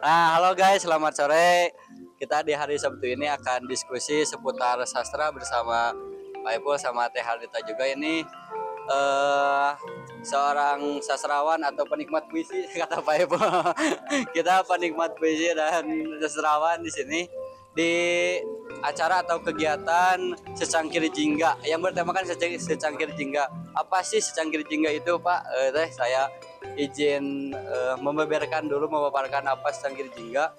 Nah, halo guys, selamat sore. Kita di hari Sabtu ini akan diskusi seputar sastra bersama Pak Ipul sama Teh Hardita juga. Ini eh seorang sastrawan atau penikmat puisi kata Pak Ipul. Kita penikmat puisi dan sastrawan di sini di acara atau kegiatan secangkir jingga yang bertemakan secangkir jingga. Apa sih secangkir jingga itu, Pak? Saya izin membeberkan dulu, memaparkan apa secangkir jingga.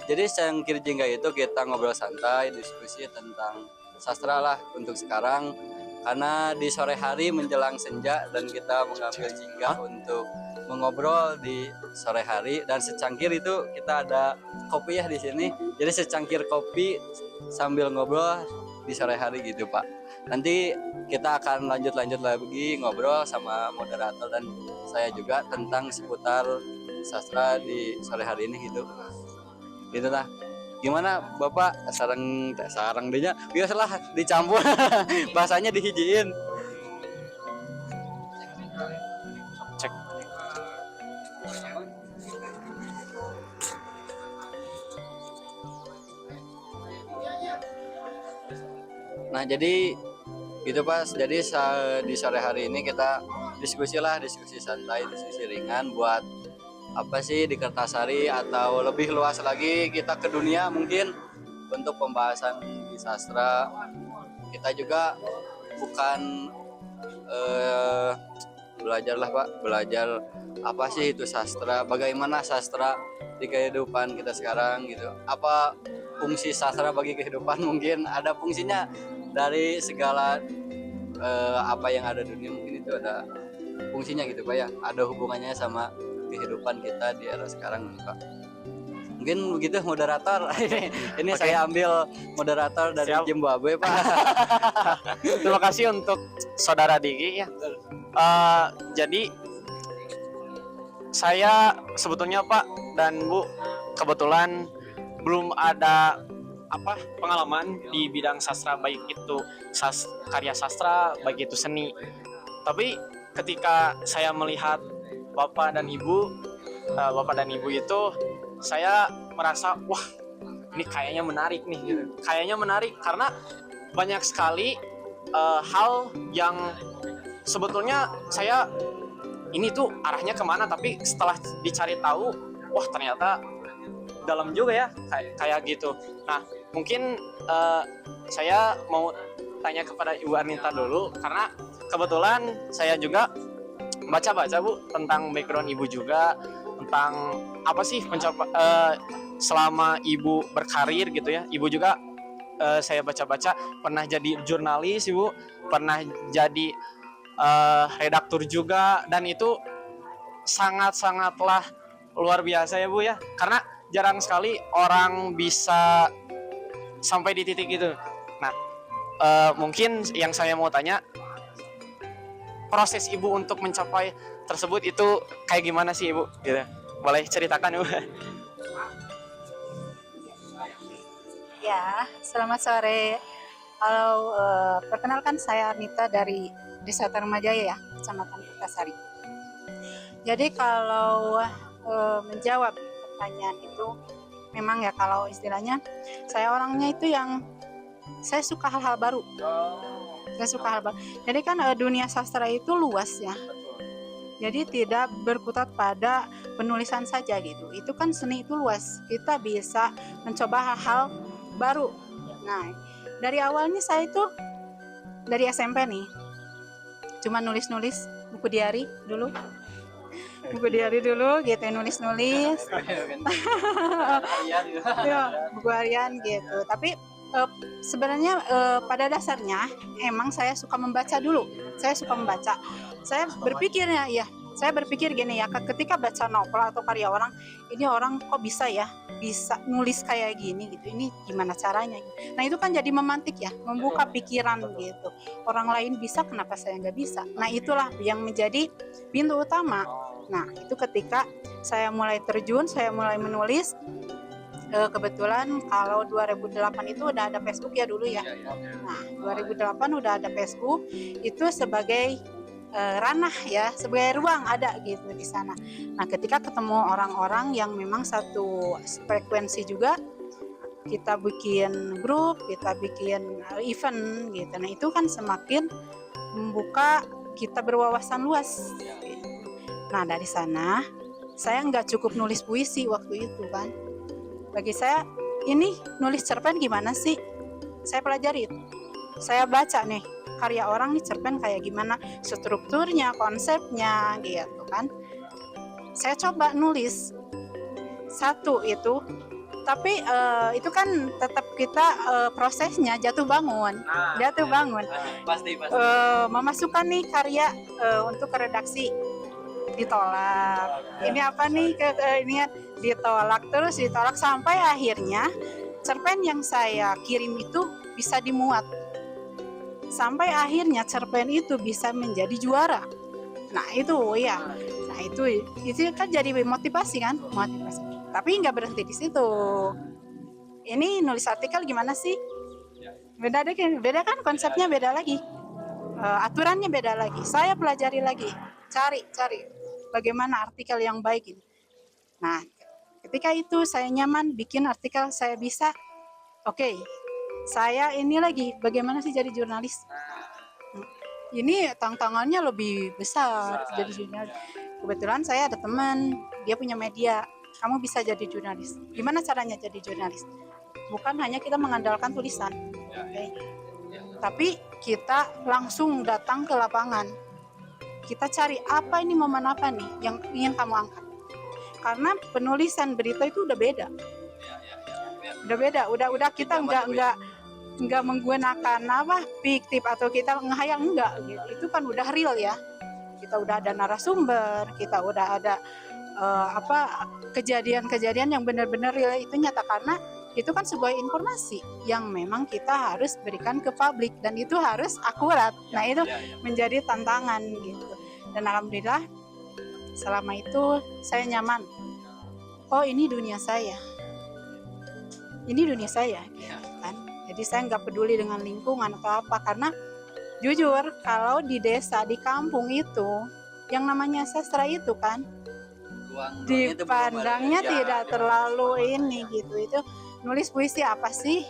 Jadi secangkir jingga itu kita ngobrol santai, diskusi tentang sastra lah untuk sekarang, karena di sore hari menjelang senja dan kita mengambil jingga untuk mengobrol di sore hari. Dan secangkir itu kita ada kopi ya di sini, jadi secangkir kopi sambil ngobrol di sore hari gitu Pak. Nanti kita akan lanjut lagi ngobrol sama moderator dan saya juga tentang seputar sastra di sore hari ini gitu. Gitu lah. Gimana Bapak sarang dinya biasalah dicampur bahasanya dihijiin. Cek. Nah, jadi gitu Pak. Jadi di sore hari ini kita diskusi santai, diskusi ringan buat apa sih di Kertasari atau lebih luas lagi kita ke dunia mungkin untuk pembahasan di sastra. Kita juga bukan belajar lah Pak, belajar apa sih itu sastra, bagaimana sastra di kehidupan kita sekarang gitu. Apa fungsi sastra bagi kehidupan, mungkin ada fungsinya dari segala apa yang ada di dunia, mungkin itu ada fungsinya gitu Pak ya, ada hubungannya sama kehidupan kita di era sekarang nih Pak. Mungkin begitu moderator. Ini Oke. saya ambil moderator dari Siap. Zimbabwe Pak. Terima kasih untuk saudara Digi ya. Jadi saya sebetulnya Pak dan Bu kebetulan belum ada pengalaman di bidang sastra, baik itu karya sastra baik itu seni. Tapi ketika saya melihat Bapak dan Ibu itu, saya merasa wah ini kayaknya menarik nih gitu. Kayaknya menarik karena banyak sekali hal yang sebetulnya saya ini tuh arahnya kemana, tapi setelah dicari tahu wah ternyata dalam juga ya kayak gitu. Nah mungkin saya mau tanya kepada Ibu Arnita dulu, karena kebetulan saya juga baca-baca Bu tentang background Ibu juga, tentang apa sih selama Ibu berkarir gitu ya. Ibu juga saya baca-baca pernah jadi jurnalis Ibu, pernah jadi redaktur juga, dan itu sangat-sangatlah luar biasa ya Bu ya, karena jarang sekali orang bisa sampai di titik itu. Nah mungkin yang saya mau tanya, proses Ibu untuk mencapai tersebut itu kayak gimana sih Ibu gitu, boleh ceritakan Ibu? Ya, selamat sore. Halo, perkenalkan saya Arnita dari Desa Tarumajaya ya, Kecamatan Kertasari. Jadi kalau menjawab pertanyaan itu, memang ya kalau istilahnya saya orangnya itu yang saya suka hal-hal baru. Saya suka hal baru. Jadi kan dunia sastra itu luas ya. Jadi tidak berkutat pada penulisan saja gitu. Itu kan seni itu luas. Kita bisa mencoba hal-hal baru. Nah, dari awalnya saya itu dari SMP nih, cuma nulis-nulis buku diari dulu gitu, nulis-nulis ya, buku harian gitu. Tapi sebenarnya pada dasarnya emang saya suka membaca dulu. Saya suka membaca. Saya berpikir gini ya, ketika baca novel atau karya orang, ini orang kok bisa ya, bisa nulis kayak gini gitu, ini gimana caranya. Nah itu kan jadi memantik ya, membuka pikiran gitu. Orang lain bisa, kenapa saya nggak bisa? Nah itulah yang menjadi pintu utama. Nah itu ketika saya mulai terjun, saya mulai menulis. Kebetulan kalau 2008 itu udah ada Facebook ya dulu ya. Nah 2008 udah ada Facebook, itu sebagai ranah ya, sebagai ruang ada gitu di sana. Nah, ketika ketemu orang-orang yang memang satu frekuensi juga, kita bikin grup, kita bikin event gitu. Nah, itu kan semakin membuka kita berwawasan luas. Nah, dari sana saya nggak cukup nulis puisi waktu itu kan. Bagi saya ini nulis cerpen gimana sih? Saya pelajari itu. Saya baca nih karya orang nih, cerpen kayak gimana, strukturnya, konsepnya gitu kan. Saya coba nulis satu itu, tapi itu kan tetap kita prosesnya jatuh bangun, Pasti. memasukkan nih karya untuk ke redaksi, ditolak. Ini apa nih ini ditolak sampai akhirnya cerpen yang saya kirim itu bisa dimuat. Sampai akhirnya cerpen itu bisa menjadi juara. Nah itu ya, nah itu kan jadi motivasi kan, motivasi. Tapi nggak berhenti di situ. Ini nulis artikel gimana sih? Beda kan konsepnya beda lagi, aturannya beda lagi. Saya pelajari lagi, cari bagaimana artikel yang baik ini. Nah ketika itu saya nyaman bikin artikel, saya bisa. Oke. Saya ini lagi bagaimana sih jadi jurnalis? Ini tantangannya lebih besar jadi jurnalis. Kebetulan saya ada teman, dia punya media. Kamu bisa jadi jurnalis. Gimana caranya jadi jurnalis? Bukan hanya kita mengandalkan tulisan, okay? Tapi kita langsung datang ke lapangan. Kita cari apa ini, momen apa nih yang ingin kamu angkat. Karena penulisan berita itu udah beda. Udah kita nggak menggunakan fiktif atau kita ngehayal, enggak gitu. Itu kan udah real ya, kita udah ada narasumber, kita udah ada kejadian-kejadian yang benar-benar real, itu nyata, karena itu kan sebuah informasi yang memang kita harus berikan ke publik dan itu harus akurat. Nah itu menjadi tantangan gitu, dan alhamdulillah selama itu saya nyaman. Oh ini dunia saya gitu kan. Jadi saya nggak peduli dengan lingkungan atau apa, karena jujur kalau di desa, di kampung itu yang namanya sastra itu kan dipandangnya tidak terlalu ini gitu. Itu nulis puisi apa sih,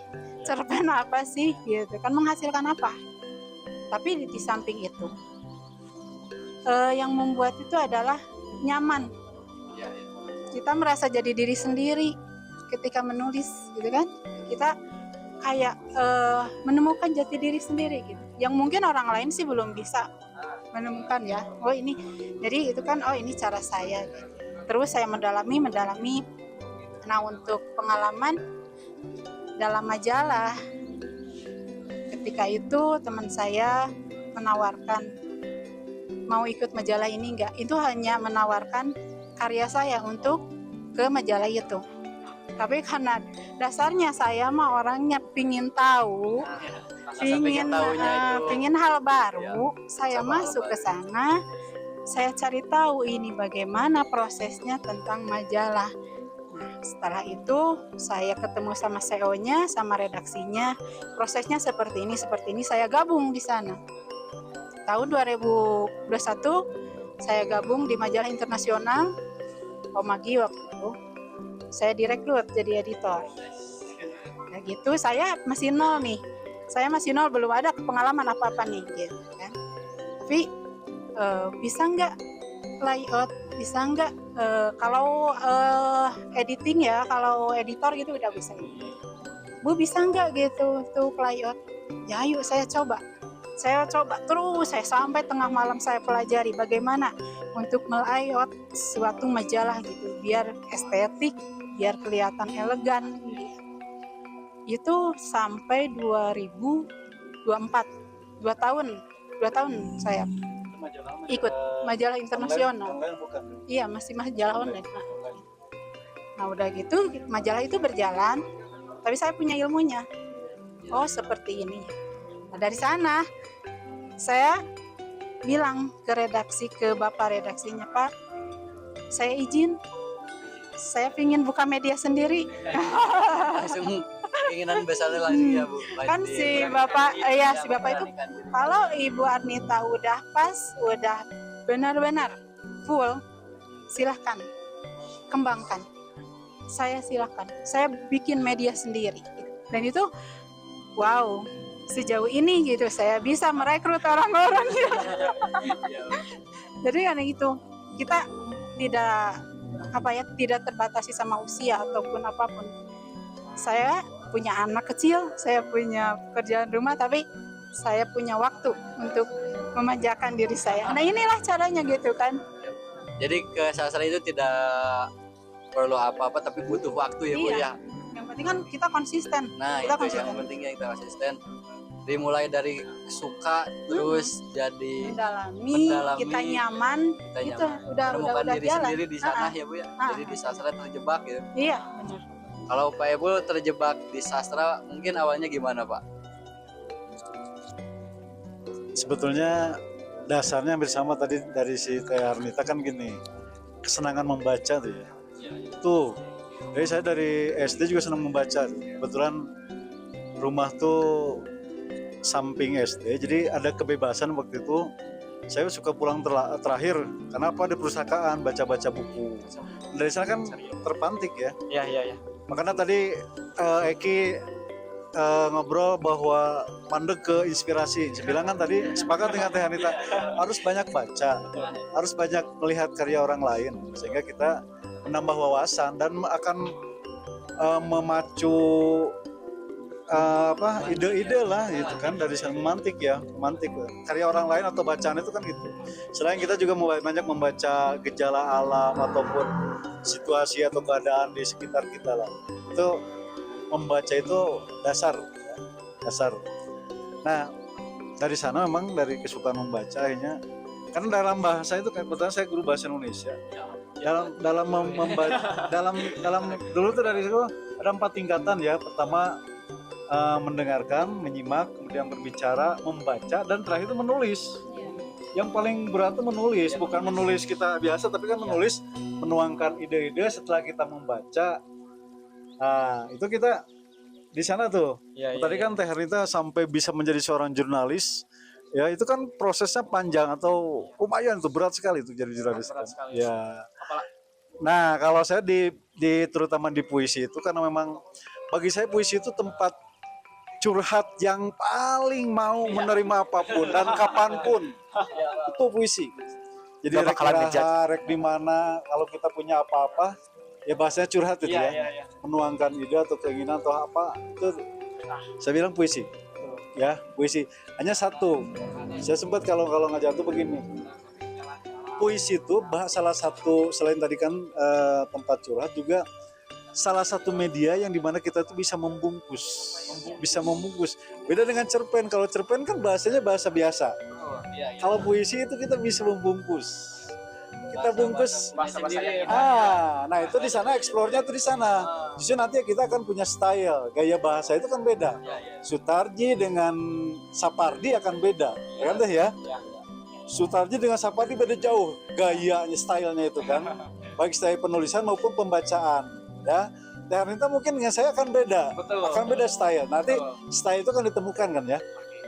cerpen apa sih gitu kan, menghasilkan apa. Tapi di samping itu yang membuat itu adalah nyaman, kita merasa jadi diri sendiri ketika menulis gitu kan. Kita kayak menemukan jati diri sendiri gitu, yang mungkin orang lain sih belum bisa menemukan ya. Oh ini, jadi itu kan, oh ini cara saya gitu. Terus saya mendalami. Nah untuk pengalaman dalam majalah, ketika itu teman saya menawarkan mau ikut majalah ini enggak, itu hanya menawarkan karya saya untuk ke majalah itu. Tapi karena dasarnya saya mah orangnya pingin tahu, pingin hal baru, saya masuk ke sana, saya cari tahu ini bagaimana prosesnya tentang majalah. Nah, setelah itu saya ketemu sama CEO-nya, sama redaksinya, prosesnya seperti ini, saya gabung di sana. Tahun 2021 saya gabung di majalah internasional Omagi waktu itu. Saya direkrut jadi editor. Nah gitu, saya masih nol, belum ada pengalaman apa-apa nih gitu kan. Tapi bisa nggak layout, bisa nggak kalau editing ya, kalau editor gitu udah bisa. Bu bisa nggak gitu untuk layout? Ya yuk saya coba terus, saya sampai tengah malam saya pelajari bagaimana untuk melayout suatu majalah gitu biar estetik, biar kelihatan elegan gitu. Itu sampai 2024, 2 tahun saya ikut majalah internasional. Iya, masih majalah online. Nah udah gitu majalah itu berjalan, tapi saya punya ilmunya. Oh seperti ini. Nah dari sana saya bilang ke redaksi, ke bapak redaksinya, Pak, saya izin, saya ingin buka media sendiri. keinginan besarnya langsung ya Bu. Kan Pasti. si bapak, Iya, si bapak itu memberanikan diri. kalau Ibu Arnita udah pas, udah benar-benar full, silahkan kembangkan. Saya silahkan, saya bikin media sendiri. Dan itu, wow, sejauh ini gitu saya bisa merekrut orang-orang. Iya, Bu. Jadi karena itu kita tidak tidak terbatasi sama usia ataupun apapun. Saya punya anak kecil, saya punya pekerjaan rumah, tapi saya punya waktu untuk memanjakan diri saya. Nah inilah caranya gitu kan. Jadi ke sastra itu tidak perlu apa-apa tapi butuh waktu ya Bu Iya. ya. Yang penting kan kita konsisten. Nah Kita itu konsisten. yang pentingnya kita konsisten. Dimulai dari suka terus jadi Mendalami, Mendalami, kita nyaman, kita itu nyaman. udah Menemukan diri jalan. sendiri di sana Ah, ya Bu ya. ah. Jadi di sastra terjebak gitu. Iya, benar. Kalau Pak Ebul terjebak di sastra mungkin awalnya gimana Pak? Sebetulnya dasarnya hampir sama tadi dari si Teh Arnita kan gini, kesenangan membaca tuh ya. Tuh, jadi saya dari SD juga senang membaca. Kebetulan rumah tuh samping SD, jadi ada kebebasan waktu itu. Saya suka pulang terakhir, karena apa, di perpustakaan baca-baca buku. Dari sana kan terpantik ya. Iya. Makanya tadi Eki ngobrol bahwa mandek ke inspirasi. Saya bilang kan tadi sepakat dengan Teh Anita, harus banyak baca, harus banyak melihat karya orang lain sehingga kita menambah wawasan dan akan memacu ide-ide lah gitu kan, dari sana memantik karya orang lain atau bacaan itu kan gitu. Selain kita juga banyak membaca gejala alam ataupun situasi atau keadaan di sekitar kita lah. Itu membaca itu dasar. Nah, dari sana memang dari kesukaan membaca akhirnya, karena dalam bahasa itu kan, kebetulan saya guru bahasa Indonesia. Dalam membaca dalam dulu tuh dari situ ada 4 tingkatan ya. Pertama mendengarkan, menyimak, kemudian berbicara, membaca, dan terakhir itu menulis. Yang paling berat itu menulis, bukan menulis kita biasa, tapi kan menulis, menuangkan ide-ide setelah kita membaca. Nah, itu kita di sana tuh. Tadi kan Teh Rita sampai bisa menjadi seorang jurnalis. Ya, itu kan prosesnya panjang atau lumayan tuh, berat sekali tuh jadi jurnalis. Berat sekali. Ya. Nah, kalau saya di terutama di puisi itu, karena memang bagi saya puisi itu tempat curhat yang paling mau menerima apapun dan kapanpun. Itu puisi. Jadi Gak bakalan rek di mana, kalau kita punya apa-apa ya bahasanya curhat itu ya. Menuangkan ide atau keinginan atau apa, itu saya bilang puisi. Ya, puisi. Hanya satu. Saya sempat kalau ngajar tuh begini. Puisi itu salah satu, selain tadi kan tempat curhat, juga salah satu media yang dimana kita tuh bisa membungkus. Beda dengan cerpen. Kalau cerpen kan bahasanya bahasa biasa. Kalau puisi itu kita bisa membungkus. Kita bungkus. Nah itu di sana, eksplornya tuh di sana. Justru nanti kita akan punya style, gaya bahasa itu kan beda. Sutarji dengan Sapardi akan beda, ya kan Teh ya? Sutarji dengan Sapardi beda jauh gayanya, stylenya itu kan. Baik style penulisan maupun pembacaan. Ya, Teh Anita mungkin dengan saya akan beda. Akan beda style. Nanti style itu kan ditemukan kan ya.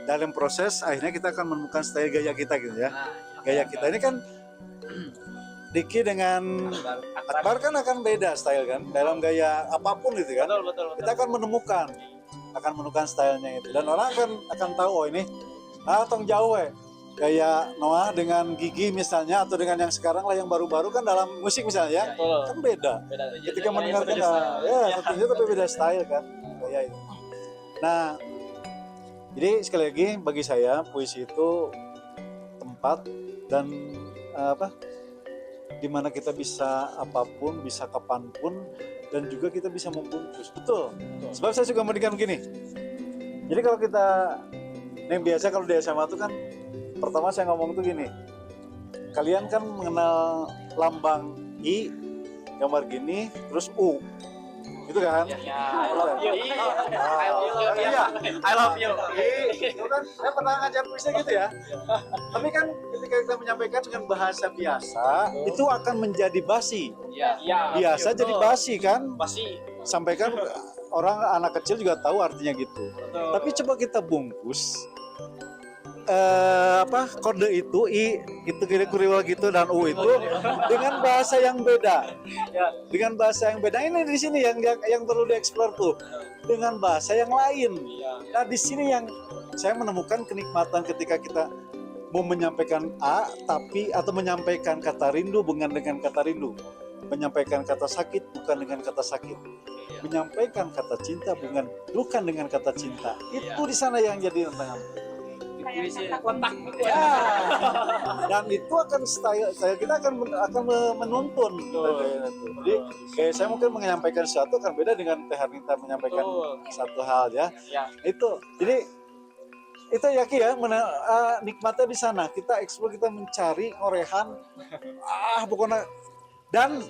Dalam proses akhirnya kita akan menemukan style gaya kita gitu ya. Gaya kita ini kan Diki dengan Akbar kan akan beda style kan, dalam gaya apapun gitu kan. Betul. Kita akan menemukan stylenya itu, dan orang akan tahu, oh ini tong jauh gaya Noah dengan Gigi misalnya, atau dengan yang sekarang lah yang baru-baru kan dalam musik misalnya ya, kan beda. Ketika mendengarkan tentunya tapi beda style kan gaya itu. Nah, jadi sekali lagi bagi saya puisi itu tempat dan dimana kita bisa apapun, bisa kapanpun, dan juga kita bisa membungkus. Betul. Sebab saya juga memberikan begini. Jadi kalau kita, yang biasa kalau di SMA itu kan, pertama saya ngomong tuh gini. Kalian kan mengenal lambang I, gambar gini, terus U. Gitu kan? I love you. Itu kan, saya pernah ngajar puisi gitu ya. Tapi kan ketika kita menyampaikan dengan bahasa biasa, itu akan menjadi basi. Biasa jadi basi kan? Basi. Sampaikan orang anak kecil juga tahu artinya gitu. Tapi coba kita bungkus kode itu itu kuriwal gitu dan U itu dengan bahasa yang beda. Dengan bahasa yang beda ini di sini yang perlu dieksplor tuh dengan bahasa yang lain. Nah di sini yang saya menemukan kenikmatan ketika kita mau menyampaikan atau menyampaikan kata rindu bukan dengan kata rindu, menyampaikan kata sakit bukan dengan kata sakit, menyampaikan kata cinta bukan dengan kata cinta. Itu di sana yang jadi tantangan. Ya, dan itu akan kita akan menuntun. Jadi kayak saya mungkin menyampaikan sesuatu akan beda dengan Teh Harnita menyampaikan satu hal ya. Itu jadi itu ya Ki ya, nikmatnya di sana. Kita eksplor, kita mencari orehan, pokoknya. Dan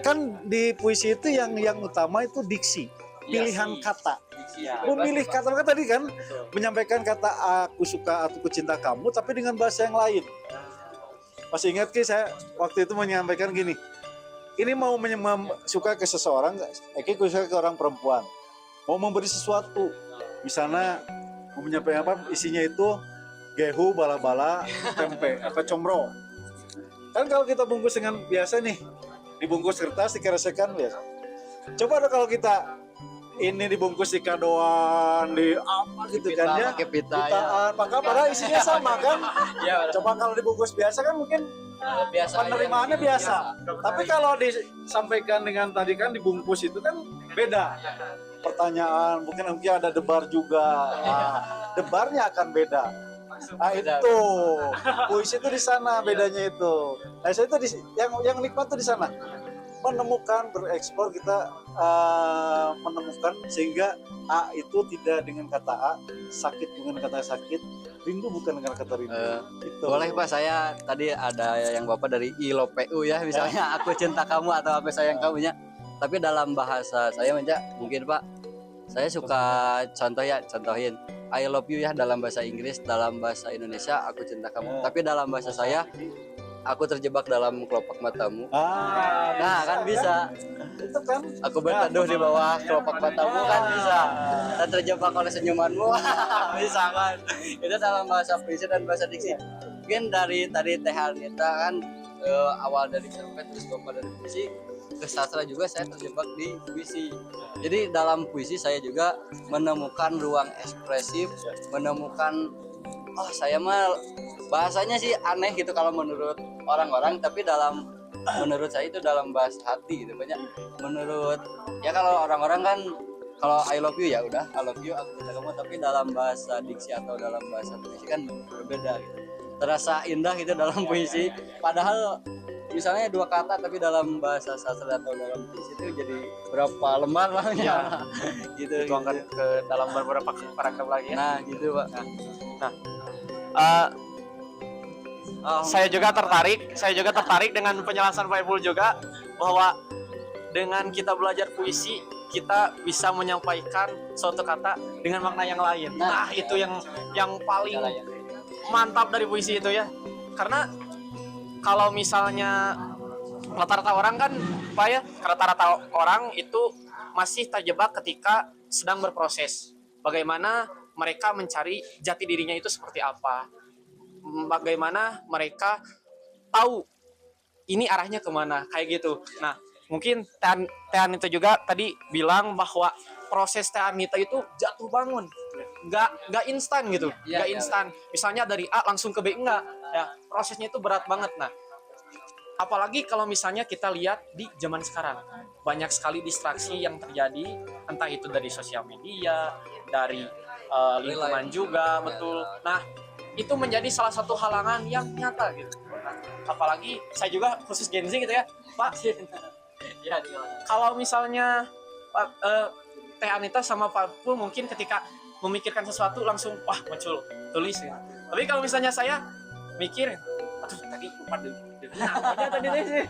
kan di puisi itu yang utama itu diksi, pilihan kata. Memilih kata-kata tadi kan, menyampaikan kata aku suka atau aku cinta kamu, tapi dengan bahasa yang lain. Masih ingat Ki, saya waktu itu menyampaikan gini, ini mau suka ke seseorang, Ki suka ke orang perempuan, mau memberi sesuatu, misalnya mau menyampaikan apa, isinya itu gehu, bala-bala, tempe, atau comro. Kan kalau kita bungkus dengan biasa nih, dibungkus kertas, dikeresekan biasa. Coba dong kalau kita ini dibungkus di kadoan, di apa gitu kan ya, pakai pita ya. Padahal isinya sama kan. Coba kalau dibungkus biasa kan mungkin penerimaannya biasa. Tapi kalau disampaikan dengan tadi kan dibungkus itu kan beda. Pertanyaan mungkin ada debar juga. Debarnya akan beda. Itu puisi itu di sana bedanya itu. Nah saya itu yang nikmat tuh di sana, menemukan, bereksplor, kita menemukan sehingga itu tidak dengan kata sakit dengan kata sakit, rindu bukan dengan kata rindu. Gitu. Boleh Pak, saya tadi ada yang Bapak dari ILOPU ya, misalnya aku cinta kamu atau aku sayang kamunya. Tapi dalam bahasa saya mungkin Pak, saya suka contohin I love you ya dalam bahasa Inggris, dalam bahasa Indonesia aku cinta kamu. Tapi dalam bahasa saya aku terjebak dalam kelopak matamu. Nah kan bisa. Itu kan. Aku berteduh di bawah kelopak matamu kan bisa. Dan terjebak oleh senyumanmu bisa kan. Itu dalam bahasa puisi dan bahasa diksi. Mungkin dari tadi Teh Harnita kan awal dari cerpen terus Bapak dari puisi ke sastra juga saya terjebak di puisi. Jadi dalam puisi saya juga menemukan ruang ekspresif, menemukan saya mah bahasanya sih aneh gitu kalau menurut orang-orang, tapi menurut saya itu dalam bahasa hati gitu banyak. Menurut ya kalau orang-orang kan kalau I love you ya udah I love you aku cinta kamu, tapi dalam bahasa diksi atau dalam bahasa puisi kan berbeda gitu. Terasa indah gitu dalam puisi, padahal misalnya 2 kata tapi dalam bahasa sastra atau dalam puisi itu jadi berapa lembar lah ya. Gitu dituangkan ke dalam beberapa paragraf lagi ya. Nah gitu Pak. Saya juga tertarik dengan penjelasan Pak Ipul juga, bahwa dengan kita belajar puisi kita bisa menyampaikan suatu kata dengan makna yang lain. Nah itu yang paling mantap dari puisi itu ya. Karena kalau misalnya rata-rata orang kan Pak ya, rata-rata orang itu masih terjebak ketika sedang berproses. Bagaimana mereka mencari jati dirinya itu seperti apa, bagaimana mereka tahu ini arahnya kemana, kayak gitu. Nah mungkin Teh Harnita juga tadi bilang bahwa proses Teh Harnita itu jatuh bangun, nggak instan gitu, nggak instan. Misalnya dari A langsung ke B, enggak ya, prosesnya itu berat banget. Nah apalagi kalau misalnya kita lihat di zaman sekarang, banyak sekali distraksi yang terjadi, entah itu dari sosial media, dari lingkungan juga, betul. Nah itu menjadi salah satu halangan yang nyata gitu. Nah, apalagi saya juga khusus Gen Z gitu ya Pak. Kalau misalnya Teh Harnita sama Pak Ipul mungkin ketika memikirkan sesuatu langsung muncul tulis ya. Tapi kalau misalnya saya mikir, aduh tadi lupa aja tadi sih.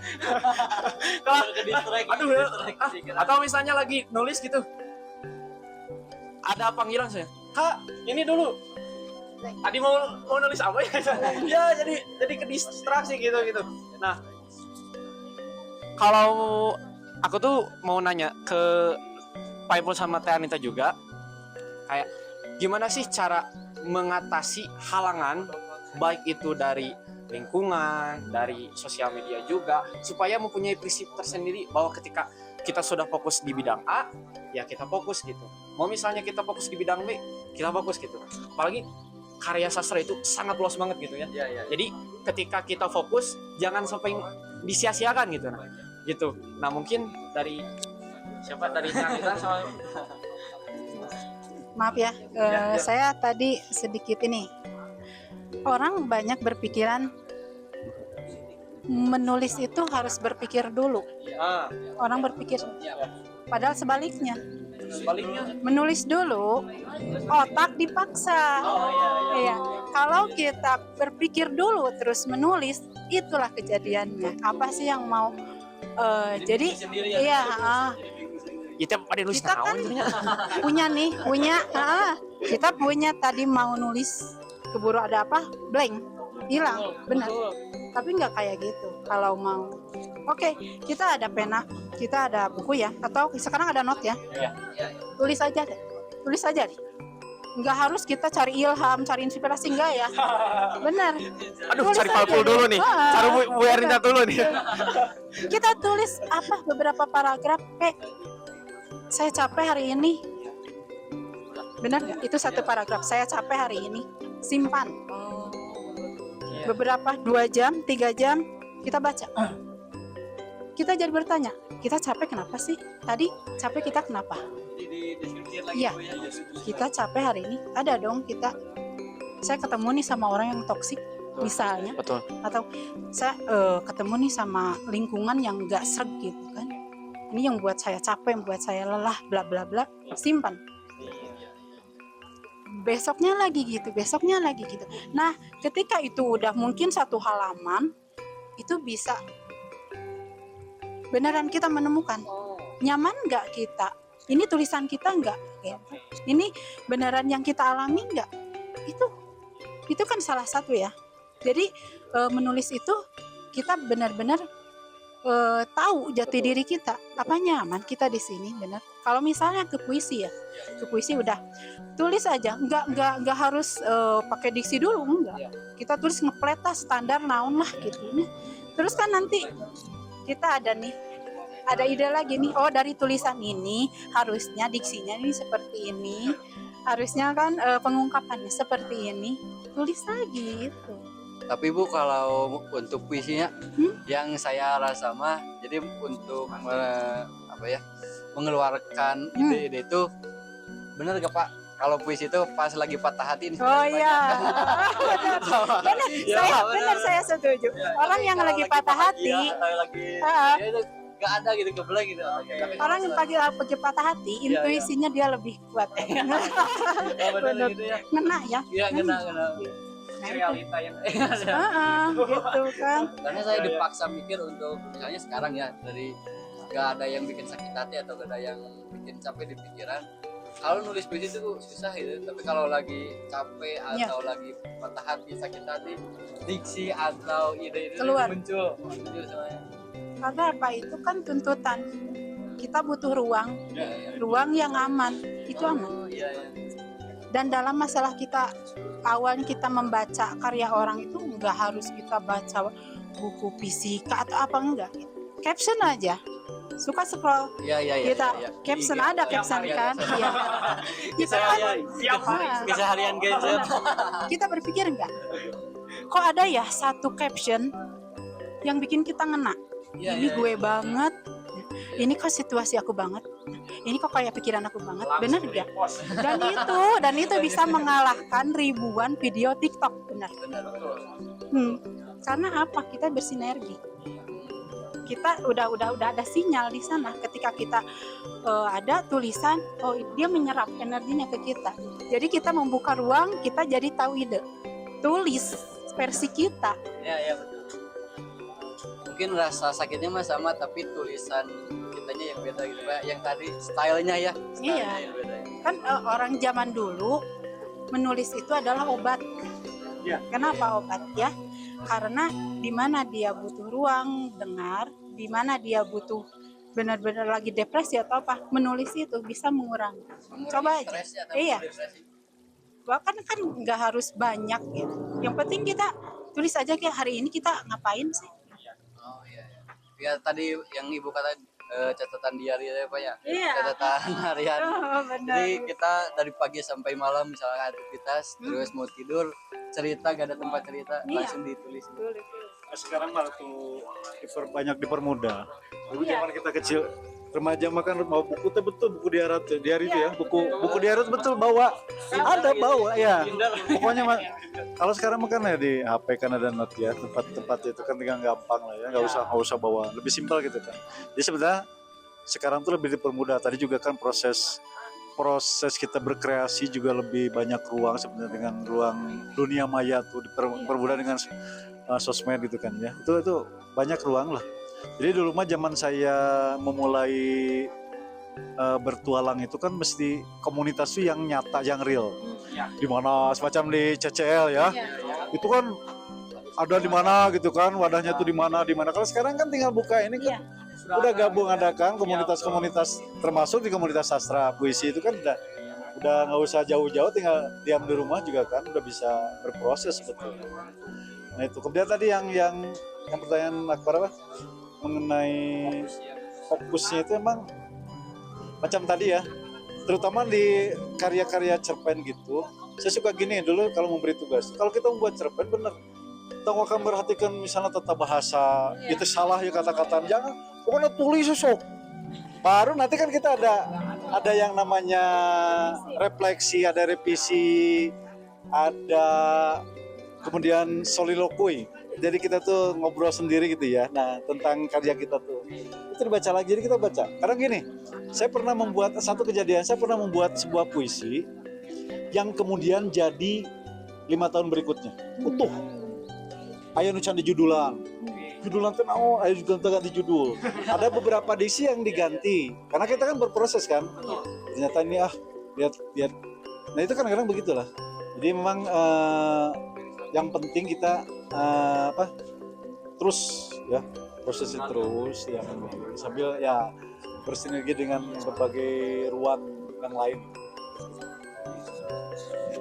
Atau misalnya lagi nulis gitu, ada panggilan saya, Kak ini dulu, tadi mau nulis apa ya? Ya jadi ke distraksi gitu. Nah kalau aku tuh mau nanya ke Pak Ipul sama Teh Anita juga, kayak gimana sih cara mengatasi halangan, baik itu dari lingkungan, dari sosial media juga, supaya mempunyai prinsip tersendiri bahwa ketika kita sudah fokus di bidang A, ya kita fokus gitu. Mau misalnya kita fokus di bidang B, kita fokus gitu. Apalagi karya sastra itu sangat luas banget gitu ya. Iya, iya. Jadi ketika kita fokus, jangan sampai disia-siakan gitu. Nah, gitu. Nah mungkin dari siapa, dari Anita sama Maaf ya, saya tadi sedikit ini. Orang banyak berpikiran menulis itu harus berpikir dulu. Orang berpikir, padahal sebaliknya. Menulis dulu, otak dipaksa. Iya. Kalau kita berpikir dulu terus menulis, itulah kejadiannya. Apa sih yang mau? Jadi, iya. kita pada nulis Kita kan naon kita punya tadi mau nulis, keburu ada apa, blank, hilang, benar. Tapi nggak kayak gitu. Kalau mau, oke, kita ada pena, kita ada buku ya, atau sekarang ada note ya, tulis aja deh, tulis aja deh. Nggak harus kita cari ilham, cari inspirasi, enggak ya, benar. Aduh, Tulis cari aja Pak Ipul deh. dulu nih, cari Bu Erinda dulu nih. Kita tulis apa, beberapa paragraf, saya capek hari ini, benar nggak? Itu satu paragraf, saya capek hari ini, simpan. Beberapa 2 jam, 3 jam kita baca. Kita jadi bertanya, kita capek kenapa sih? Tadi capek kita kenapa? Iya, kita capek hari ini. Ada dong kita. Saya ketemu nih sama orang yang toksik misalnya, Betul. atau saya ketemu nih sama lingkungan yang nggak sreg gitu kan. Ini yang buat saya capek, yang buat saya lelah, bla bla bla. Simpan. Besoknya lagi gitu, besoknya lagi gitu. Nah, ketika itu udah mungkin 1 halaman, itu bisa beneran kita menemukan nyaman nggak kita. Ini tulisan kita nggak? Gitu. Ini beneran yang kita alami nggak? Itu kan salah satu ya. Jadi menulis itu kita benar-benar tahu jati diri kita, apa nyaman kita di sini, benar. Kalau misalnya ke puisi ya, ke puisi udah tulis aja, nggak harus pakai diksi dulu, enggak. Kita tulis ngepletas standar naon lah gitu. Terus kan nanti kita ada ide lagi nih, oh dari tulisan ini harusnya diksinya ini seperti ini, harusnya kan pengungkapannya seperti ini, tulis lagi itu. Tapi Bu, kalau untuk puisinya yang saya rasa mah, jadi untuk mengeluarkan ide-ide itu benar gak Pak? Kalau puisi itu pas lagi patah hati. Oh iya, benar, saya setuju. Orang yang lagi patah hati, nggak ada gitu, kebelah gitu. orang yang lagi patah hati, intuisinya dia lebih kuat. Benar gitu ya. Ngena ya. Iya, ngena. Realita yang Gitu kan. Karena saya dipaksa mikir untuk misalnya sekarang ya, dari gak ada yang bikin sakit hati atau gak ada yang bikin capek di pikiran. Kalau nulis puisi itu susah gitu, tapi kalau lagi capek atau lagi patah hati, sakit hati, diksi atau ide itu Keluar. muncul semuanya. Karena apa, itu kan tuntutan. Kita butuh ruang yang aman, itu aman. Iya. Dan dalam masalah kita, awalnya kita membaca karya orang itu nggak harus kita baca buku fisika atau apa, enggak. Caption aja. Suka scroll. Iya. Kita caption ada caption kan. Iya. Kita Bisa harian gadget. Kita berpikir enggak? Kok ada ya satu caption yang bikin kita ngena? Ini gue banget. Ini kok situasi aku banget. Ini kok kayak pikiran aku banget. Benar enggak? Dan itu bisa mengalahkan ribuan video TikTok, benar. Karena apa? Kita bersinergi. Kita udah ada sinyal di sana. Ketika kita ada tulisan, oh dia menyerap energinya ke kita. Jadi kita membuka ruang, kita jadi tahu ide. Tulis versi kita. Iya, betul. Mungkin rasa sakitnya mah sama, tapi tulisan kitanya yang beda gitu Pak. Yang tadi stylenya ya. Iya. Yang beda. Kan orang zaman dulu menulis itu adalah obat. Kenapa obat ya? Karena di mana dia butuh ruang dengar, di mana dia butuh benar-benar lagi depresi atau apa, menulis itu bisa mengurangi. Coba aja. Stres ya, Iya. depresi. Bahkan kan nggak harus banyak gitu. Yang penting kita tulis aja kayak hari ini kita ngapain sih. Oh iya. Ya tadi yang ibu kata catatan diary ya Pak ya. Iya. Catatan harian. Oh, benar. Jadi kita dari pagi sampai malam misalnya aktivitas, terus mau tidur cerita gak ada tempat cerita Iya. langsung ditulis. Tulis. Sekarang malah tuh banyak dipermudah. Dulu Iya. zaman kita kecil remaja makan mau buku tuh betul buku diary itu ya, buku diary itu betul bawa, ada bawa ya. Pokoknya kalau sekarang makan ya di HP kan ada not ya, tempat-tempat itu kan tinggal gampang lah ya, nggak usah bawa, lebih simpel gitu kan. Jadi sebenarnya sekarang tuh lebih dipermudah. Tadi juga kan proses kita berkreasi juga lebih banyak ruang sebenarnya dengan ruang dunia maya tuh dipermudah dengan sosmed gitu kan ya. Itu banyak ruang lah. Jadi dulu mah zaman saya memulai bertualang itu kan mesti komunitas tuh yang nyata, yang real. Di mana semacam di CCL ya. Itu kan ada di mana gitu kan, wadahnya tuh di mana. Kalau sekarang kan tinggal buka ini kan udah gabung ada kan komunitas-komunitas, termasuk di komunitas sastra puisi itu kan udah nggak usah jauh-jauh, tinggal diam di rumah juga kan udah bisa berproses sebetulnya. Nah itu kemudian tadi yang pertanyaan Akbar apa mengenai fokusnya itu emang macam tadi ya, terutama di karya-karya cerpen gitu. Saya suka gini dulu kalau memberi tugas, kalau kita membuat cerpen bener kita akan perhatikan misalnya tata bahasa, itu salah ya kata-kata, jangan pokoknya tulis sok. Baru nanti kan kita ada yang namanya refleksi, ada revisi, ada kemudian soliloquy. Jadi kita tuh ngobrol sendiri gitu ya. Nah, tentang karya kita tuh. Itu dibaca lagi, jadi kita baca. Karena gini, saya pernah membuat sebuah puisi yang kemudian jadi 5 tahun berikutnya. Utuh. Aya nu can dijudulan. Judulan teh naon? Aya juga ganti judul. Ada beberapa diksi yang diganti. Karena kita kan berproses kan. Ternyata ini lihat. Nah, itu kan kadang begitulah. Jadi memang yang penting kita terus ya prosesnya terus ya sambil ya bersinergi dengan berbagai ruang yang lain.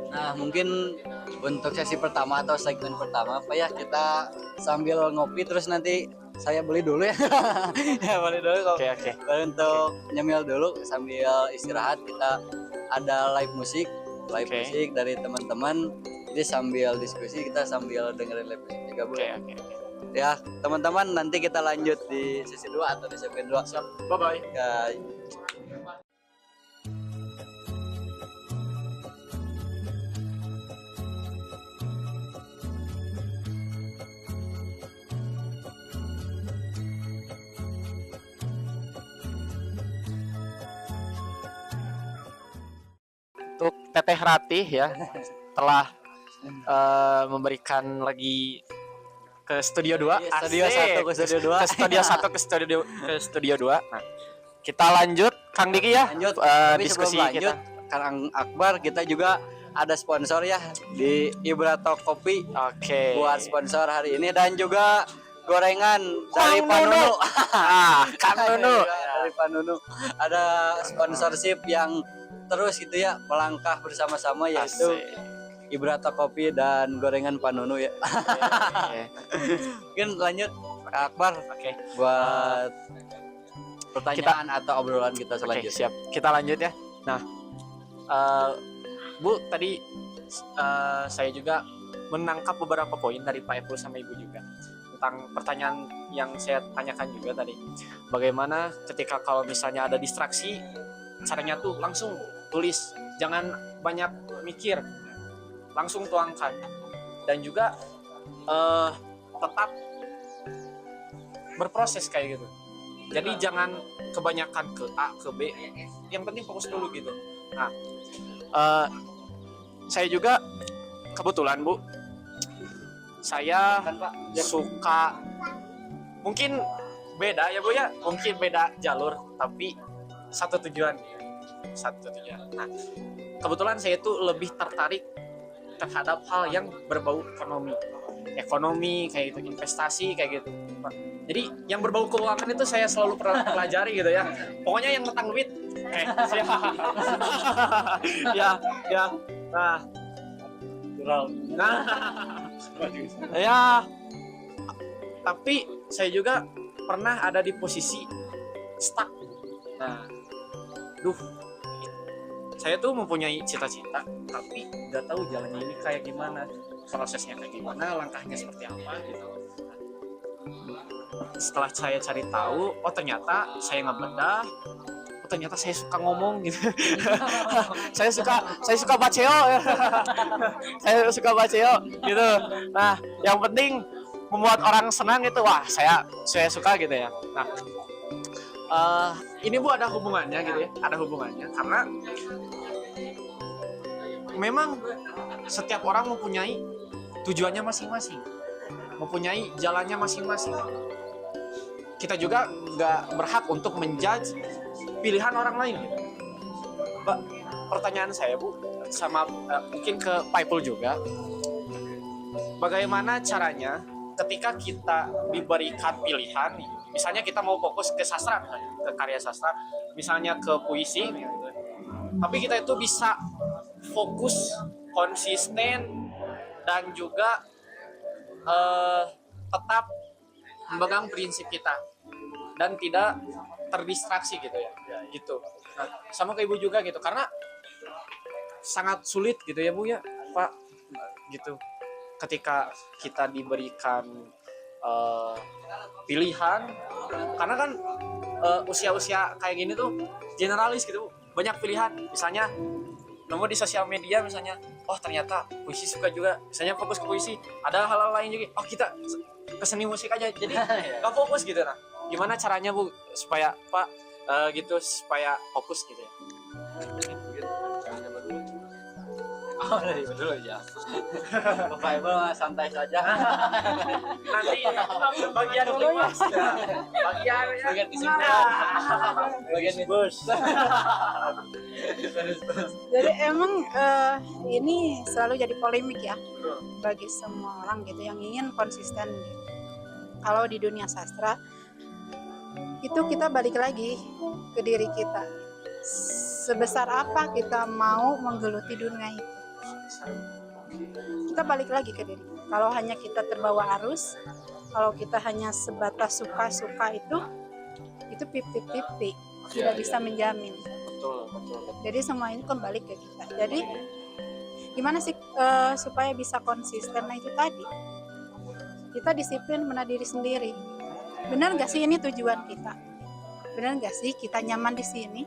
Nah mungkin untuk sesi pertama atau segmen pertama Pak ya kita sambil ngopi terus nanti saya beli dulu ya. Ya beli dulu kok. Oke. Untuk nyemil dulu sambil istirahat kita ada live musik dari teman-teman. Jadi sambil diskusi kita sambil dengerin live musik juga Bu. Oke. Ya teman-teman nanti kita lanjut di sesi 2 atau di segmen 2. Siap. Bye-bye. Ya. Untuk Teteh Ratih ya telah memberikan lagi ke studio 2, Studio 1 ke studio 2. Ke studio 1 ke studio 2. Nah, kita lanjut Kang Diki ya. Lanjut tapi Diskusi sebelum lanjut kita. Kang Akbar kita juga ada sponsor ya di Ibrato Kopi Oke. buat sponsor hari ini dan juga gorengan dari Panunu. Kang Nunu. Dari Panunu ada sponsorship yang terus gitu ya melangkah bersama-sama yaitu Ibrato Kopi dan gorengan Panunu ya. Oke. Mungkin lanjut Kak Akbar Oke. buat pertanyaan atau obrolan kita Oke, selanjutnya. siap. Kita lanjut ya. Nah, Bu, tadi saya juga menangkap beberapa poin dari Pak Epul sama Ibu juga tentang pertanyaan yang saya tanyakan juga tadi. Bagaimana ketika kalau misalnya ada distraksi, caranya tuh langsung tulis, jangan banyak mikir, langsung tuangkan. Dan juga tetap berproses kayak gitu. Jadi jangan kebanyakan ke A, ke B. Yang penting fokus dulu gitu. Nah, saya juga kebetulan Bu, saya suka mungkin beda ya Bu ya, mungkin beda jalur tapi satu tujuan. Nah, kebetulan saya tuh lebih tertarik terhadap hal yang berbau ekonomi kayak gitu, investasi kayak gitu. Jadi yang berbau keuangan itu saya selalu pelajari gitu ya. Pokoknya yang tentang duit. Siap. Ya, ya. Nah, nah, ya. Tapi saya juga pernah ada di posisi stuck. Nah, saya tuh mempunyai cita-cita, tapi nggak tahu jalannya ini kayak gimana, prosesnya kayak gimana, langkahnya seperti apa gitu. Setelah saya cari tahu, oh ternyata saya ngebedah, oh ternyata saya suka ngomong gitu. saya suka baceo ya. Saya suka baceo gitu. Nah, yang penting membuat orang senang itu, wah saya suka gitu ya. Nah, ini Bu ada hubungannya gitu ya, ada hubungannya karena memang setiap orang mempunyai tujuannya masing-masing, mempunyai jalannya masing-masing. Kita juga nggak berhak untuk menjudge pilihan orang lain. Mbak, pertanyaan saya Bu, sama mungkin ke Paipul juga, bagaimana caranya ketika kita diberikan pilihan, misalnya kita mau fokus ke sastra, misalnya, ke karya sastra, misalnya ke puisi, tapi kita itu bisa fokus, konsisten, dan juga tetap memegang prinsip kita dan tidak terdistraksi gitu ya, gitu. Nah, sama ke Ibu juga gitu, karena sangat sulit gitu ya Bu ya, Pak, gitu. Ketika kita diberikan pilihan, karena kan usia-usia kayak gini tuh generalis gitu, banyak pilihan. Misalnya nemu di sosial media misalnya, oh ternyata puisi suka juga, misalnya fokus ke puisi, ada hal-hal lain juga, oh kita ke seni musik aja, jadi nggak fokus gitu. Nah, gimana caranya Bu supaya Pak gitu supaya fokus gitu ya? Oh, dari dulu ya. Bapak Ibu santai saja. Nanti bagian luas, bagian kesimpulan, Bagian bos. Jadi emang ini selalu jadi polemik ya bagi semua orang gitu yang ingin konsisten. Kalau di dunia sastra itu kita balik lagi ke diri kita. Sebesar apa kita mau menggeluti dunia itu? Kita balik lagi ke diri. Kalau hanya kita terbawa arus, kalau kita hanya sebatas suka-suka itu 50-50, tidak bisa menjamin. betul. Jadi semua ini kembali ke kita. Jadi gimana sih supaya bisa konsisten? Nah itu tadi, kita disiplin menahan diri sendiri. Benar nggak sih ini tujuan kita? Benar nggak sih kita nyaman di sini?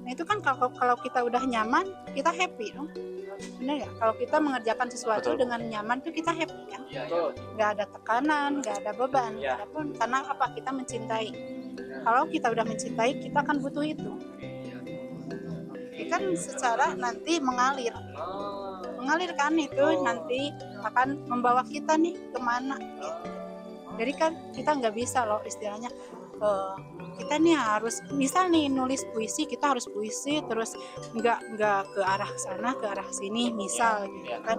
Nah itu kan kalau kita udah nyaman, kita happy dong. Benar ya? Kalau kita mengerjakan sesuatu Betul. dengan nyaman tuh kita happy kan? Betul. Nggak ada tekanan, nggak ada beban, Ya. nggak ada pun. Karena apa? Kita mencintai. Kalau kita udah mencintai, kita akan butuh itu. Ini kan secara nanti mengalir kan itu nanti akan membawa kita nih kemana gitu. Jadi kan kita nggak bisa loh istilahnya kita nih harus misal nih nulis puisi, kita harus puisi terus nggak ke arah sana ke arah sini misal gitu kan,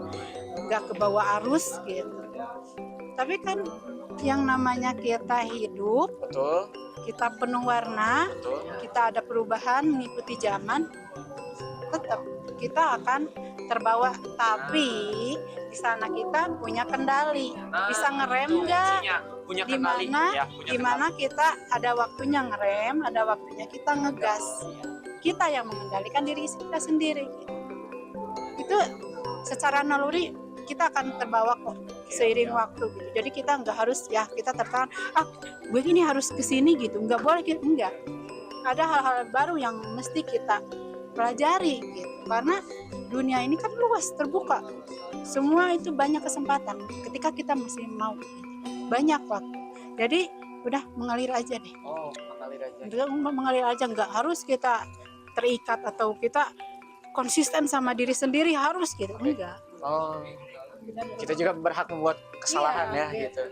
nggak ke bawah arus gitu. Tapi kan yang namanya kita hidup, Betul. kita penuh warna, Betul. kita ada perubahan mengikuti zaman, tetap kita akan terbawa. Tapi di sana kita punya kendali, bisa ngerem nggak? Punya Di kendali. mana Ya, punya di mana kita ada waktunya ngerem, ada waktunya kita ngegas. Kita yang mengendalikan diri kita sendiri. Itu secara naluri kita akan terbawa kok seiring waktu gitu. Jadi kita nggak harus ya kita tertekan, gue ini harus kesini gitu, nggak boleh gitu, enggak. Ada hal-hal baru yang mesti kita pelajari gitu. Karena dunia ini kan luas, terbuka. Semua itu banyak kesempatan ketika kita masih mau gitu. Banyak waktu. Jadi udah mengalir aja deh. Oh, mengalir aja. Udah mengalir aja, nggak harus kita terikat atau kita konsisten sama diri sendiri harus gitu, enggak. Oh, kita juga berhak membuat kesalahan Iya, ya gitu.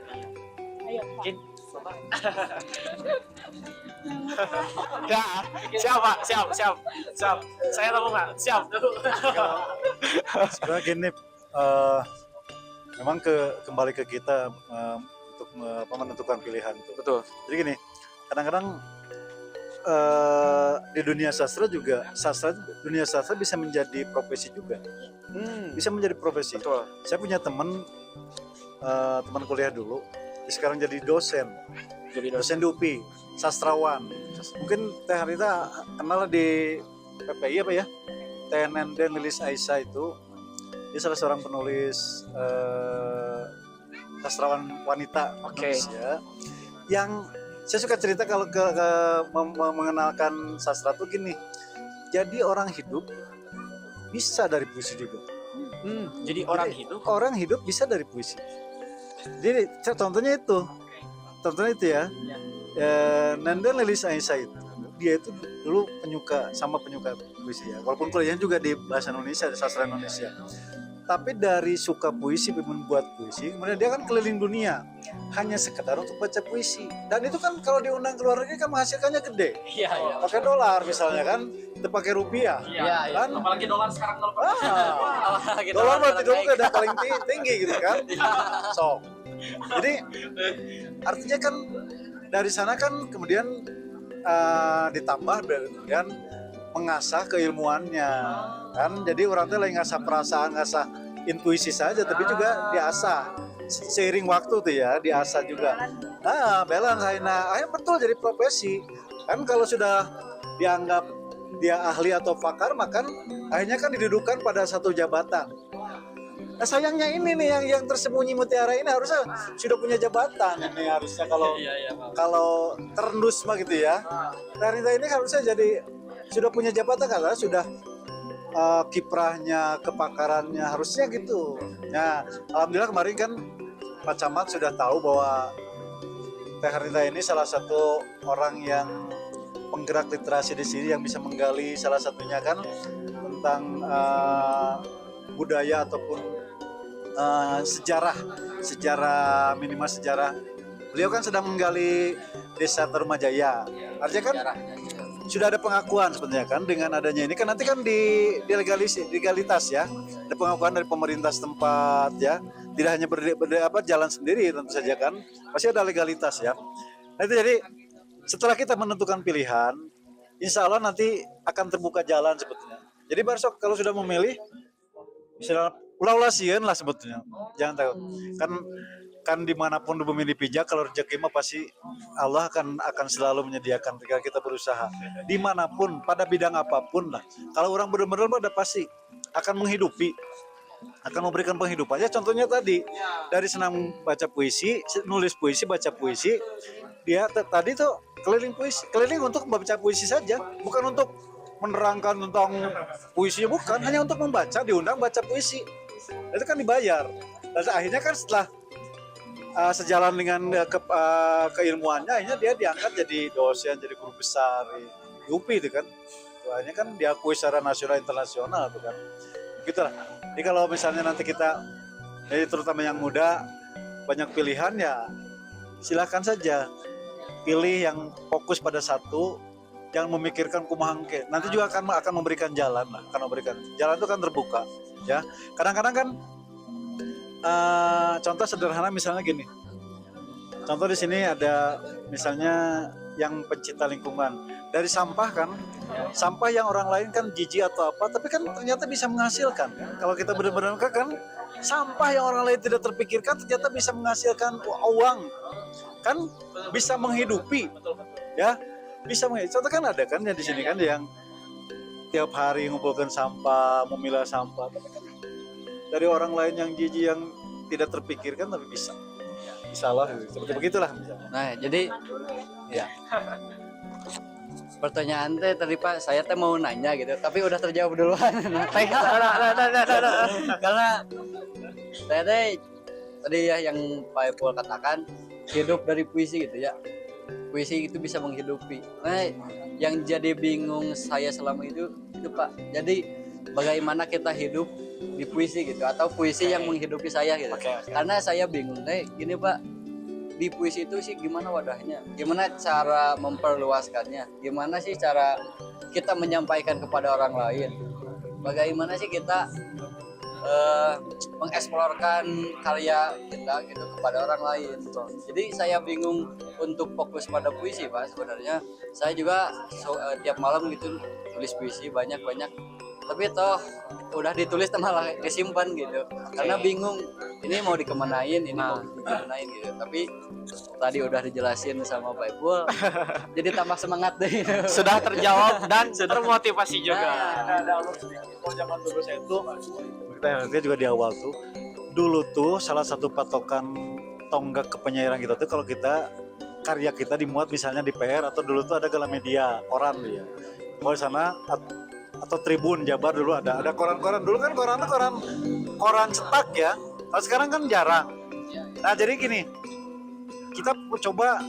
Ayo, Pak. Mungkin ya, siap. Saya tahu nggak? Siap. Sebenarnya gini, memang kembali ke kita untuk menentukan pilihan itu. Betul. Jadi gini, kadang-kadang di dunia sastra dunia sastra bisa menjadi profesi juga, bisa menjadi profesi. Betul. Saya punya teman kuliah dulu, sekarang jadi dosen di UPI, sastrawan. Mungkin Teh Harita kenal di PPI apa ya, TNND Lilis Aisyah itu, dia salah seorang penulis sastrawan wanita Indonesia. Yang saya suka cerita kalau mengenalkan sastra tuh gini, jadi orang hidup bisa dari puisi juga. Jadi orang hidup bisa dari puisi. Jadi contohnya itu ya. Nanda Lilis Aisyah itu, dia itu dulu penyuka puisi ya. Walaupun kuliahnya juga di bahasa Indonesia, di sastra Indonesia. Tapi dari suka puisi, membuat puisi, kemudian dia kan keliling dunia hanya sekedar untuk baca puisi. Dan itu kan kalau diundang ke luar negeri kan menghasilkannya gede. Iya. Pakai dolar misalnya kan, itu pakai rupiah. Iya. Kan? Apalagi dolar sekarang 0%. Dolar berarti dulu udah paling tinggi gitu kan. So, jadi artinya kan dari sana kan kemudian ditambah kemudian mengasah keilmuannya kan. Jadi orang tuh lagi ngasah perasaan, ngasah intuisi saja, tapi juga diasah seiring waktu tuh ya, diasah juga. Balance akhirnya betul jadi profesi kan. Kalau sudah dianggap dia ahli atau pakar, maka akhirnya kan didudukan pada satu jabatan. Nah, sayangnya ini nih yang tersembunyi mutiara ini harusnya sudah punya jabatan ini harusnya kalau terendus mah gitu ya. Tarita ini harusnya jadi sudah punya jabatan karena sudah kiprahnya, kepakarannya harusnya gitu. Nah, alhamdulillah kemarin kan Pak Camat sudah tahu bahwa Teh Harita ini salah satu orang yang penggerak literasi di sini yang bisa menggali salah satunya kan tentang budaya ataupun sejarah minimal sejarah. Beliau kan sedang menggali Desa Tarumajaya. Artinya kan sudah ada pengakuan sebenarnya kan dengan adanya ini kan nanti kan legalitas ya. Ada pengakuan dari pemerintah setempat ya. Tidak hanya jalan sendiri tentu saja kan. Pasti ada legalitas ya. Nah, itu jadi setelah kita menentukan pilihan, insya Allah nanti akan terbuka jalan sebetulnya. Jadi barsok kalau sudah memilih, misalnya ulah sieun lah sebetulnya. Jangan tahu. Kan dimanapun di bumi dipijak, kalau rezeki mah pasti Allah akan selalu menyediakan ketika kita berusaha. Dimanapun, pada bidang apapun lah. Kalau orang benar-benar pada pasti akan menghidupi, akan memberikan penghidupan. Ya contohnya tadi dari senang baca puisi, nulis puisi, baca puisi, dia tadi tuh keliling untuk membaca puisi saja, bukan untuk menerangkan tentang puisinya, bukan, hanya untuk membaca, diundang baca puisi. Itu kan dibayar. Dan akhirnya kan setelah sejalan dengan keilmuannya, akhirnya dia diangkat jadi dosen, jadi guru besar di UPI itu kan. Akhirnya kan diakui secara nasional internasional itu kan. Begitulah. Jadi kalau misalnya nanti kita, jadi terutama yang muda, banyak pilihan ya silakan saja. Pilih yang fokus pada satu, jangan memikirkan kumahangke. Nanti juga akan memberikan jalan lah, jalan itu kan terbuka. Ya, kadang-kadang kan contoh sederhana misalnya gini. Contoh di sini ada misalnya yang pencinta lingkungan. Dari sampah kan, sampah yang orang lain kan jijik atau apa, tapi kan ternyata bisa menghasilkan. Kalau kita benar-benar kan, sampah yang orang lain tidak terpikirkan ternyata bisa menghasilkan uang, kan bisa menghidupi, ya bisa menghidupi. Contoh kan ada kan ya di sini kan yang tiap hari ngumpulkan sampah, memilah sampah, tapi kan dari orang lain yang jijik yang tidak terpikirkan tapi bisa lah seperti begitulah misalnya. Nah, jadi ya. Pertanyaan tadi Pak, saya mau nanya gitu, tapi udah terjawab duluan. Karena saya tadi ya yang Pak Epul katakan hidup dari puisi gitu ya. Puisi itu bisa menghidupi. Nah, yang jadi bingung saya selama itu Pak. Jadi bagaimana kita hidup di puisi gitu, atau puisi yang menghidupi saya gitu. Karena saya bingung, gini Pak, di puisi itu sih gimana wadahnya, gimana cara memperluaskannya, gimana sih cara kita menyampaikan kepada orang lain, bagaimana sih kita eh, mengeksplorkan karya kita gitu kepada orang lain. Jadi saya bingung untuk fokus pada puisi Pak sebenarnya. Saya juga tiap malam gitu tulis puisi banyak-banyak. Tapi toh udah ditulis malah kesimpan gitu. Karena bingung ini mau dikemanain, ini mau dikemanain gitu. Tapi tadi udah dijelasin sama Pak Ipul, jadi tambah semangat deh. Gitu. Sudah terjawab dan termotivasi juga. Ada sedikit. Kalau zaman dulu saya itu kita juga di awal tuh. Dulu tuh salah satu patokan tonggak kepenyairan kita tuh kalau kita karya kita dimuat misalnya di PR atau dulu tuh ada Galamedia, koran ya. Kalau di sana atau Tribun Jabar dulu ada koran-koran. Dulu kan koran cetak ya. Kalau sekarang kan jarang. Nah, jadi gini. Kita coba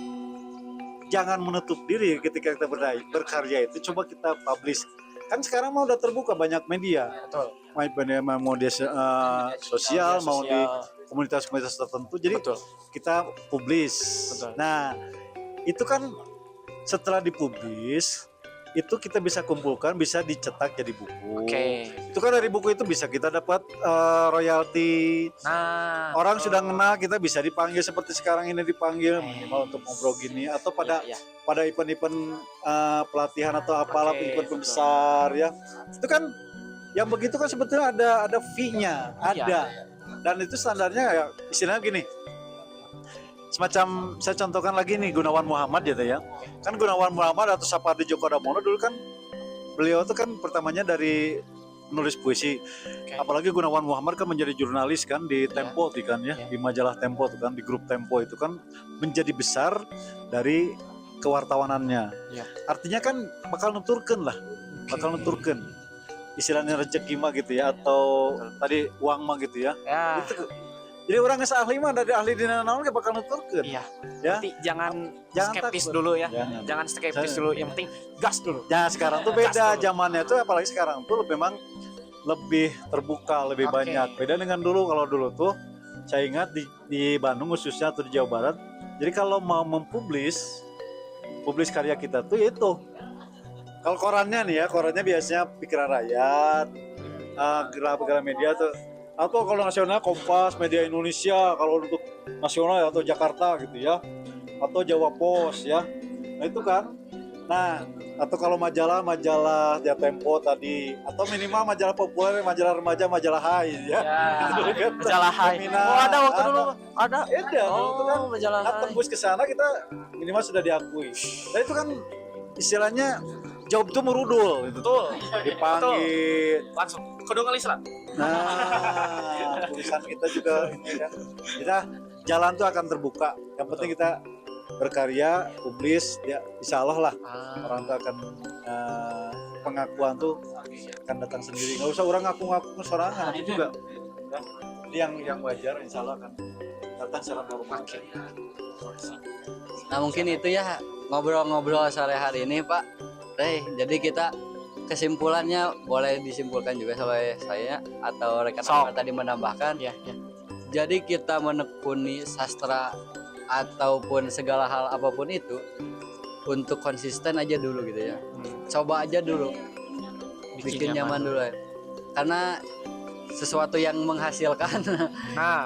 jangan menutup diri ketika kita berkarya itu, coba kita publish. Kan sekarang mau udah terbuka banyak media. Betul. Mau di sosial, mau di komunitas-komunitas tertentu. Jadi kita publish. Betul. Nah, itu kan setelah dipublish itu kita bisa kumpulkan, bisa dicetak jadi buku. Itu kan dari buku itu bisa kita dapat royalti. Nah, Orang sudah kenal, kita bisa dipanggil seperti sekarang ini dipanggil minimal untuk ngobrol gini atau pada event-event pelatihan atau apalah event besar ya. Itu kan yang begitu kan sebetulnya ada fee-nya, ada. Dan itu standarnya ya istilahnya gini. Semacam saya contohkan lagi nih Gunawan Muhammad gitu ya. Kan Gunawan Muhammad atau Sapardi Djoko Damono dulu kan beliau itu kan pertamanya dari menulis puisi. Apalagi Gunawan Muhammad kan menjadi jurnalis kan di Tempo tuh kan ya, di majalah Tempo tuh kan, di grup Tempo itu kan menjadi besar dari kewartawanannya. Artinya kan bakal nuturkeun lah, bakal nuturkeun. Istilahnya rezeki mah gitu ya atau tadi uang mah gitu ya. Itu jadi orang yang ahli mah dari ahli di naon ge bakal nuturkeun. Iya. Ya. Berarti jangan skeptis takut dulu ya. Jangan skeptis dulu, yang penting gas dulu. Ya sekarang tuh beda zamannya tuh, apalagi sekarang tuh memang lebih terbuka, lebih banyak. Beda dengan dulu. Kalau dulu tuh saya ingat di Bandung khususnya atau di Jawa Barat. Jadi kalau mau publish karya kita tuh itu. Kalau korannya nih ya, korannya biasanya Pikiran Rakyat, Geramedia tuh. Atau kalau nasional Kompas, Media Indonesia, kalau untuk nasional atau Jakarta gitu ya, atau Jawa Pos ya. Nah itu kan. Nah, atau kalau majalah ya Tempo tadi, atau minimal majalah populer, majalah remaja, majalah Hai ya. Majalah Hai. Ada waktu dulu. Ada. Ada. Itu kan majalah Hai. tembus ke sana kita minimal sudah diakui. Nah itu kan istilahnya job tuh merudul gitu. Betul. Dipanggil. Langsung kudu ngelisrat. Nah, tulisan kita juga ini kan. Kita jalan tuh akan terbuka. Yang penting kita berkarya, publish, ya insya Allah lah orang tuh akan pengakuan tuh akan datang sendiri. Nggak usah orang ngaku-ngaku sorangan itu juga. Ya. Yang wajar insya Allah akan datang secara normal. Nah mungkin itu ya ngobrol-ngobrol sore hari ini Pak. Jadi kita kesimpulannya boleh disimpulkan juga oleh saya atau rekan-rekan tadi menambahkan. Jadi kita menekuni sastra ataupun segala hal apapun itu untuk konsisten aja dulu gitu ya. Coba aja dulu. Bikin nyaman dulu ya. Karena sesuatu yang menghasilkan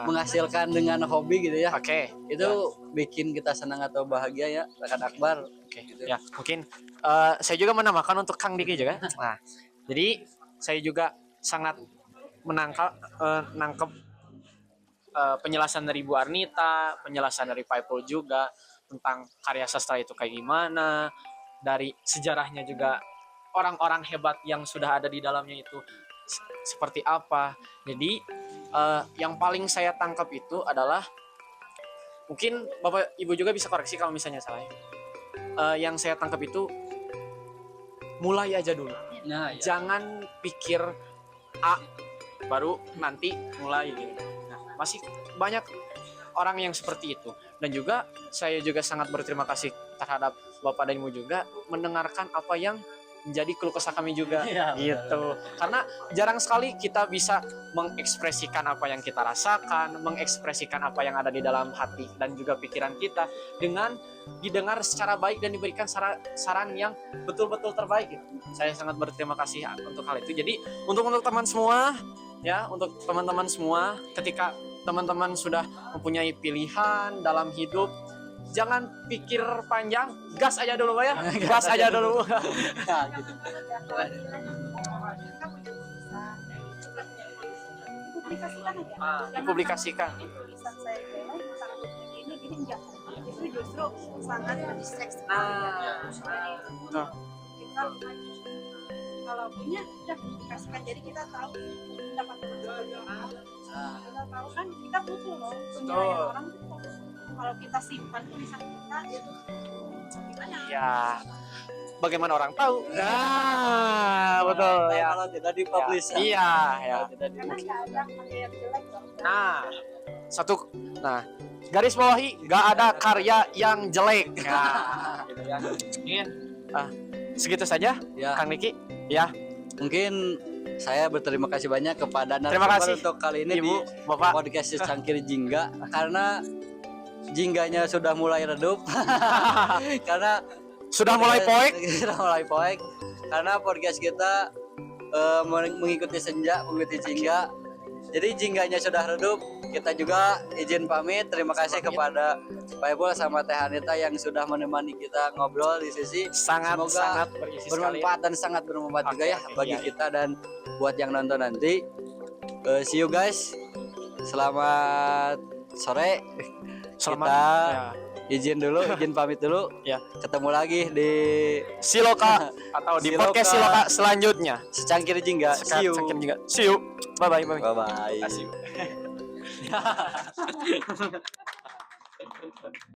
menghasilkan dengan hobi gitu ya. Itu bikin kita senang atau bahagia ya, rekan Akbar. Gitu. Ya, mungkin saya juga menambahkan untuk Kang Diki juga. Nah, jadi saya juga sangat nangkep penjelasan dari Bu Arnita, penjelasan dari Pak Ipul juga tentang karya sastra itu kayak gimana, dari sejarahnya juga orang-orang hebat yang sudah ada di dalamnya itu seperti apa. Jadi yang paling saya tangkap itu adalah, mungkin Bapak Ibu juga bisa koreksi kalau misalnya salah. Yang saya tangkap itu mulai aja dulu. Jangan pikir A baru nanti mulai gitu. Nah, masih banyak orang yang seperti itu. Dan juga saya juga sangat berterima kasih terhadap Bapak dan Ibu juga mendengarkan apa yang menjadi keluh kesah kami juga gitu. Karena jarang sekali kita bisa mengekspresikan apa yang kita rasakan, mengekspresikan apa yang ada di dalam hati dan juga pikiran kita dengan didengar secara baik dan diberikan saran yang betul-betul terbaik gitu. Saya sangat berterima kasih untuk hal itu. Jadi untuk teman semua, ya untuk teman-teman semua, ketika teman-teman sudah mempunyai pilihan dalam hidup, jangan pikir panjang, gas aja dulu ya. Gas aja dulu. Nah, gitu. Publikasikan aja. Dipublikasikan. Ini tulisan saya jelek, sangat begini, gini enggak. Itu justru sangat mendistraksi. Nah. Kita kalau punya udah publikasikan, jadi kita tahu pendapat teman-teman. Kita tahu kan kita butuh loh penilaian orang tuh. Kalau kita simpan tulisan kita itu gimana? Ya, bagaimana orang tahu? Nah, betul Tahu ya. kalau tidak dipublish. Iya, ya. Kalau tidak Karena nggak ada karya yang jelek loh. Nah, garis bawahi, nggak ada karya yang jelek. Nah, gitu ya. Mungkin segitu saja, ya, Kang Niki. Ya, mungkin saya berterima kasih banyak kepada Terima narasumber kasih, untuk kali ini Ibu, di Bapak. podcast Cangkir Jingga, karena jingganya sudah mulai redup. Karena Sudah mulai poek. sudah mulai poek karena podcast kita mengikuti senja, mengikuti jingga. Jadi jingganya sudah redup. Kita juga izin pamit. Terima kasih kepada Pak Ipul sama Teh Anita yang sudah menemani kita ngobrol di sisi. Semoga Sangat berisi sekali. bermanfaat dan sangat bermanfaat juga ya Oke, bagi iya. kita dan buat yang nonton nanti. See you guys. Selamat sore. Selamat. Kita Ya. izin pamit dulu. Ya. Ketemu lagi di Siloka atau di Siloka. podcast Siloka selanjutnya. Secangkir Jingga. See you. See you. Bye bye. Bye. Bye bye. Terima kasih.